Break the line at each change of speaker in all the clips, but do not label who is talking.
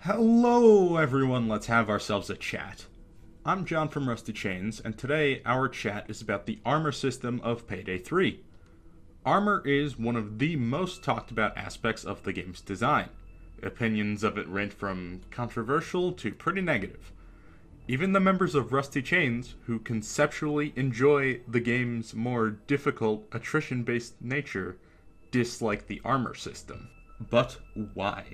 Hello everyone, let's have ourselves a chat. I'm John from Rusty Chains, and today our chat is about the armor system of Payday 3. Armor is one of the most talked about aspects of the game's design. Opinions of it range from controversial to pretty negative. Even the members of Rusty Chains, who conceptually enjoy the game's more difficult, attrition-based nature, dislike the armor system. But why?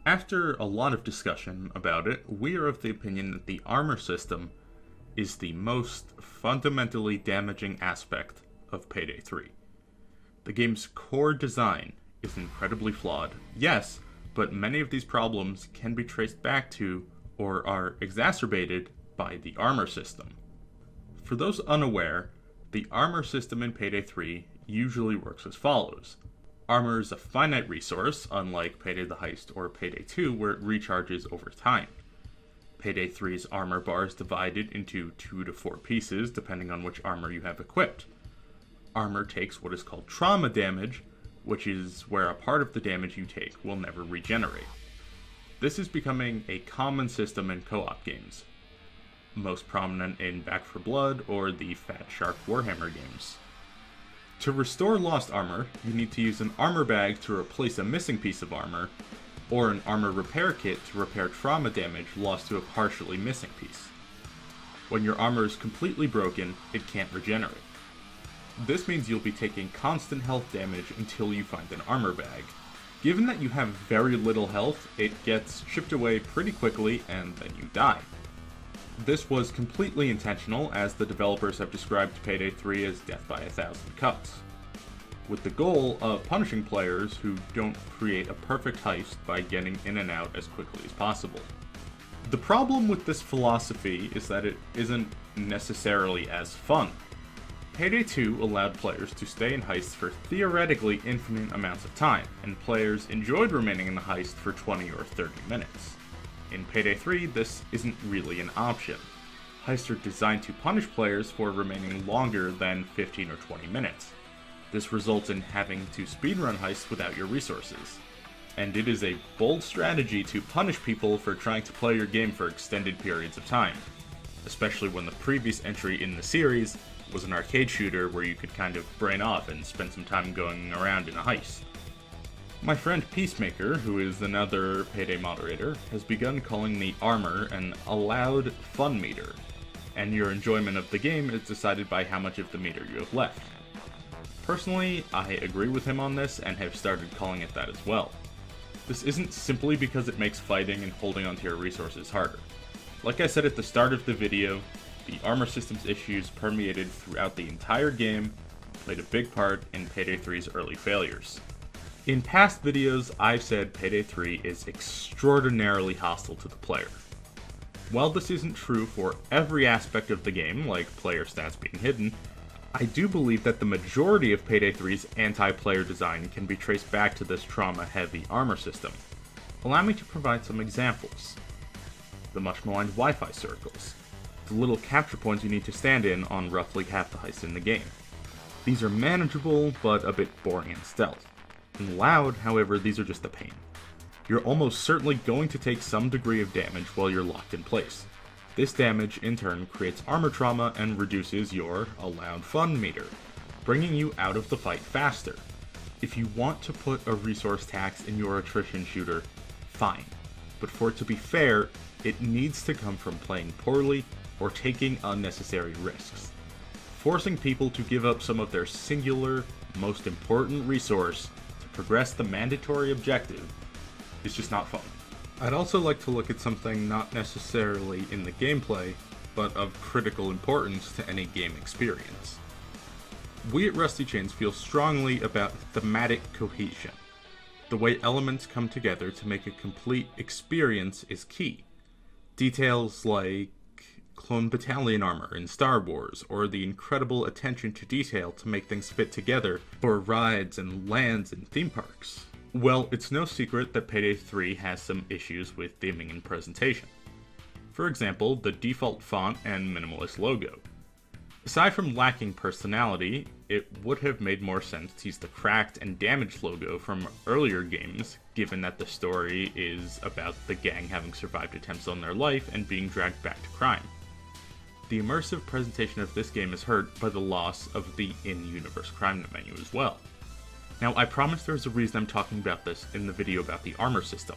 After a lot of discussion about it, we are of the opinion that the armor system is the most fundamentally damaging aspect of Payday 3. The game's core design is incredibly flawed, yes, but many of these problems can be traced back to, or are exacerbated, by the armor system. For those unaware, the armor system in Payday 3 usually works as follows. Armor is a finite resource, unlike Payday the Heist or Payday 2, where it recharges over time. Payday 3's armor bar is divided into 2 to 4 pieces, depending on which armor you have equipped. Armor takes what is called trauma damage, which is where a part of the damage you take will never regenerate. This is becoming a common system in co-op games, most prominent in Back 4 Blood or the Fat Shark Warhammer games. To restore lost armor, you need to use an armor bag to replace a missing piece of armor, or an armor repair kit to repair trauma damage lost to a partially missing piece. When your armor is completely broken, it can't regenerate. This means you'll be taking constant health damage until you find an armor bag. Given that you have very little health, it gets chipped away pretty quickly and then you die. This was completely intentional, as the developers have described Payday 3 as death by 1,000 cuts, with the goal of punishing players who don't create a perfect heist by getting in and out as quickly as possible. The problem with this philosophy is that it isn't necessarily as fun. Payday 2 allowed players to stay in heists for theoretically infinite amounts of time, and players enjoyed remaining in the heist for 20 or 30 minutes. In Payday 3, this isn't really an option. Heists are designed to punish players for remaining longer than 15 or 20 minutes. This results in having to speedrun heists without your resources. And it is a bold strategy to punish people for trying to play your game for extended periods of time, especially when the previous entry in the series was an arcade shooter where you could kind of brain off and spend some time going around in a heist. My friend Peacemaker, who is another Payday moderator, has begun calling the armor an allowed fun meter, and your enjoyment of the game is decided by how much of the meter you have left. Personally, I agree with him on this and have started calling it that as well. This isn't simply because it makes fighting and holding onto your resources harder. Like I said at the start of the video, the armor system's issues permeated throughout the entire game and played a big part in Payday 3's early failures. In past videos, I've said Payday 3 is extraordinarily hostile to the player. While this isn't true for every aspect of the game, like player stats being hidden, I do believe that the majority of Payday 3's anti-player design can be traced back to this trauma-heavy armor system. Allow me to provide some examples. The much-maligned Wi-Fi circles, the little capture points you need to stand in on roughly half the heists in the game. These are manageable, but a bit boring in stealth. In loud, however, these are just a pain. You're almost certainly going to take some degree of damage while you're locked in place. This damage, in turn, creates armor trauma and reduces your allowed fun meter, bringing you out of the fight faster. If you want to put a resource tax in your attrition shooter, fine. But for it to be fair, it needs to come from playing poorly or taking unnecessary risks. Forcing people to give up some of their singular, most important resource progress the mandatory objective is just not fun. I'd also like to look at something not necessarily in the gameplay, but of critical importance to any game experience. We at Rusty Chains feel strongly about thematic cohesion. The way elements come together to make a complete experience is key. Details like clone battalion armor in Star Wars, or the incredible attention to detail to make things fit together for rides and lands and theme parks. Well, it's no secret that Payday 3 has some issues with theming and presentation. For example, the default font and minimalist logo. Aside from lacking personality, it would have made more sense to use the cracked and damaged logo from earlier games, given that the story is about the gang having survived attempts on their life and being dragged back to crime. The immersive presentation of this game is hurt by the loss of the in-universe crime menu as well. Now, I promise there's a reason I'm talking about this in the video about the armor system,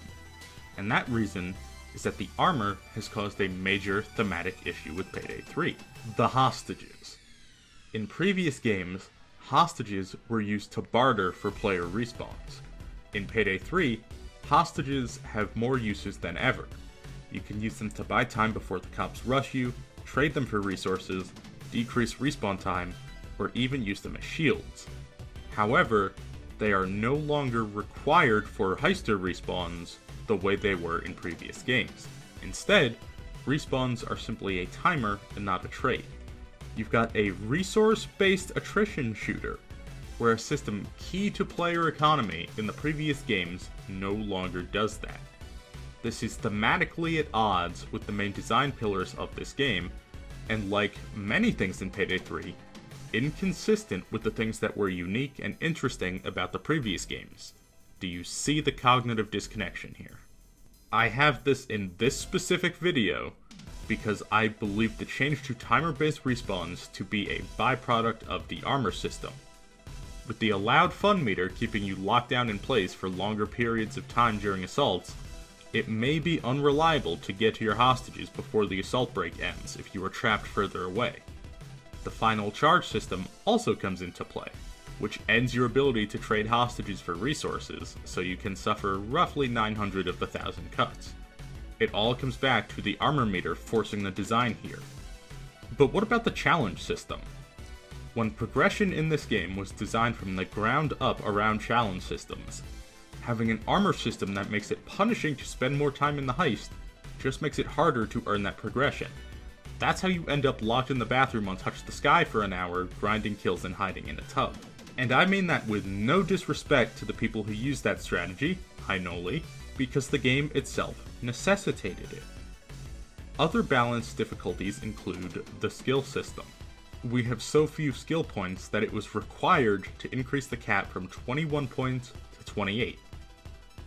and that reason is that the armor has caused a major thematic issue with Payday 3, the hostages. In previous games, hostages were used to barter for player respawns. In Payday 3, hostages have more uses than ever. You can use them to buy time before the cops rush you, trade them for resources, decrease respawn time, or even use them as shields. However, they are no longer required for heister respawns the way they were in previous games. Instead, respawns are simply a timer and not a trade. You've got a resource-based attrition shooter, where a system key to player economy in the previous games no longer does that. This is thematically at odds with the main design pillars of this game, and like many things in Payday 3, inconsistent with the things that were unique and interesting about the previous games. Do you see the cognitive disconnection here? I have this in this specific video because I believe the change to timer-based respawns to be a byproduct of the armor system. With the allowed fun meter keeping you locked down in place for longer periods of time during assaults, it may be unreliable to get to your hostages before the assault break ends if you are trapped further away. The final charge system also comes into play, which ends your ability to trade hostages for resources, so you can suffer roughly 900 of the 1,000 cuts. It all comes back to the armor meter forcing the design here. But what about the challenge system? When progression in this game was designed from the ground up around challenge systems, having an armor system that makes it punishing to spend more time in the heist just makes it harder to earn that progression. That's how you end up locked in the bathroom on Touch the Sky for an hour, grinding kills and hiding in a tub. And I mean that with no disrespect to the people who use that strategy, hi Noli, because the game itself necessitated it. Other balance difficulties include the skill system. We have so few skill points that it was required to increase the cap from 21 points to 28.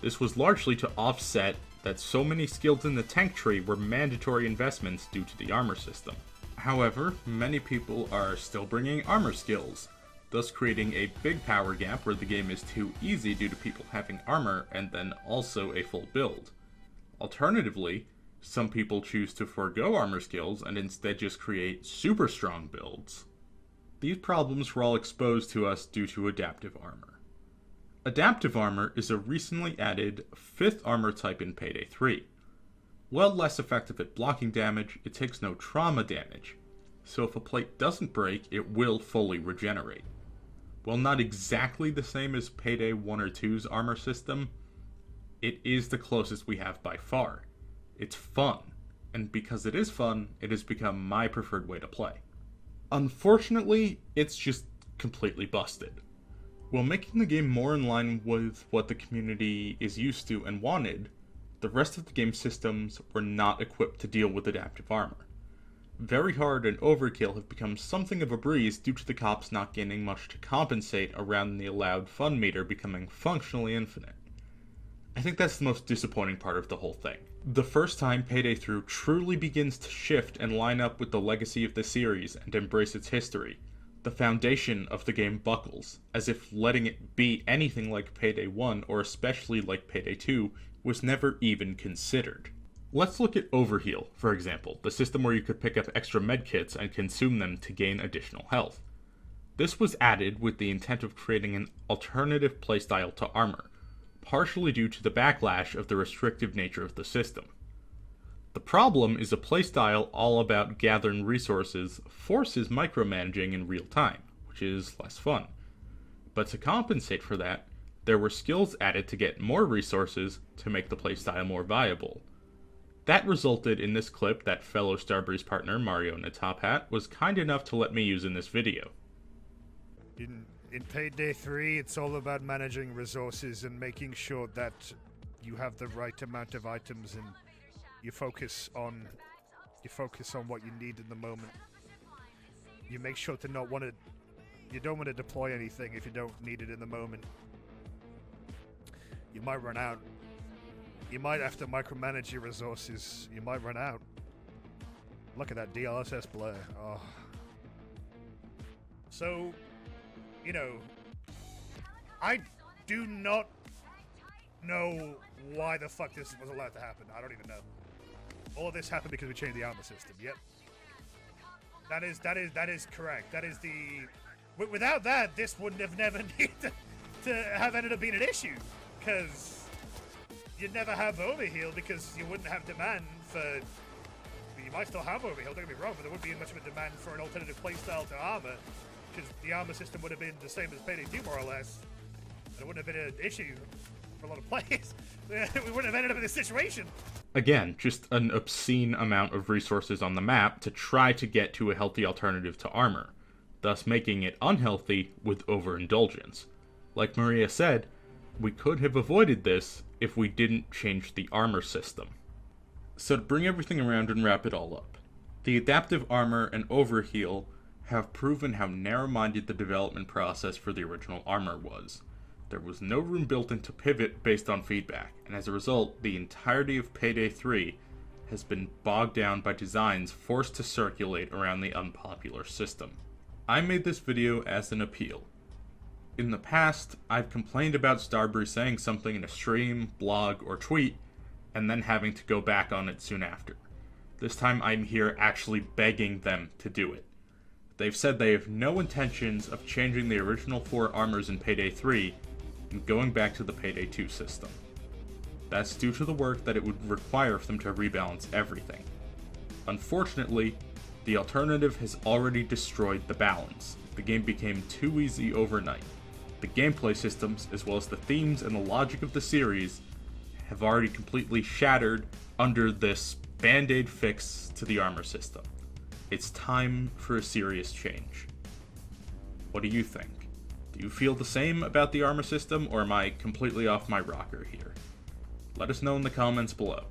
This was largely to offset that so many skills in the tank tree were mandatory investments due to the armor system. However, many people are still bringing armor skills, thus creating a big power gap where the game is too easy due to people having armor and then also a full build. Alternatively, some people choose to forego armor skills and instead just create super strong builds. These problems were all exposed to us due to adaptive armor. Adaptive armor is a recently added 5th armor type in Payday 3. While less effective at blocking damage, it takes no trauma damage, so if a plate doesn't break, it will fully regenerate. While not exactly the same as Payday 1 or 2's armor system, it is the closest we have by far. It's fun, and because it is fun, it has become my preferred way to play. Unfortunately, it's just completely busted. While making the game more in line with what the community is used to and wanted, the rest of the game systems were not equipped to deal with adaptive armor. Very Hard and Overkill have become something of a breeze due to the cops not gaining much to compensate around the allowed fun meter becoming functionally infinite. I think that's the most disappointing part of the whole thing. The first time Payday 3 truly begins to shift and line up with the legacy of the series and embrace its history, the foundation of the game buckles, as if letting it be anything like Payday 1 or especially like Payday 2 was never even considered. Let's look at Overheal, for example, the system where you could pick up extra medkits and consume them to gain additional health. This was added with the intent of creating an alternative playstyle to armor, partially due to the backlash of the restrictive nature of the system. The problem is a playstyle all about gathering resources forces micromanaging in real time, which is less fun. But to compensate for that, there were skills added to get more resources to make the playstyle more viable. That resulted in this clip that fellow Starbreeze partner Mario in a top hat was kind enough to let me use in this video.
In Payday 3, it's all about managing resources and making sure that you have the right amount of items and you focus on what you need in the moment. you make sure to not want to. You don't want to deploy anything if you don't need it in the moment. You might run out. You might have to micromanage your resources. You might run out. Look at that DLSS blur. Oh. So, you know, I do not know why the fuck this was allowed to happen. I don't even know. All of this happened because we changed the armor system. Yep. That is correct. That is the. Without that, this wouldn't have never needed to have ended up being an issue, because you'd never have overheal because you wouldn't have demand for. You might still have overheal. Don't get me wrong, but there wouldn't be much of a demand for an alternative playstyle to armor, because the armor system would have been the same as Payday 2 more or less. And it wouldn't have been an issue for a lot of players. We wouldn't have ended up in this situation.
Again, just an obscene amount of resources on the map to try to get to a healthy alternative to armor, thus making it unhealthy with overindulgence. Like Maria said, we could have avoided this if we didn't change the armor system. So to bring everything around and wrap it all up, the adaptive armor and overheal have proven how narrow-minded the development process for the original armor was. There was no room built in to pivot based on feedback, and as a result, the entirety of Payday 3 has been bogged down by designs forced to circulate around the unpopular system. I made this video as an appeal. In the past, I've complained about Starbreeze saying something in a stream, blog, or tweet, and then having to go back on it soon after. This time I'm here actually begging them to do it. They've said they have no intentions of changing the original 4 armors in Payday 3 and going back to the Payday 2 system. That's due to the work that it would require for them to rebalance everything. Unfortunately, the alternative has already destroyed the balance. The game became too easy overnight. The gameplay systems, as well as the themes and the logic of the series, have already completely shattered under this band-aid fix to the armor system. It's time for a serious change. What do you think? Do you feel the same about the armor system, or am I completely off my rocker here? Let us know in the comments below.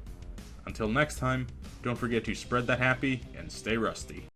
Until next time, don't forget to spread that happy and stay rusty.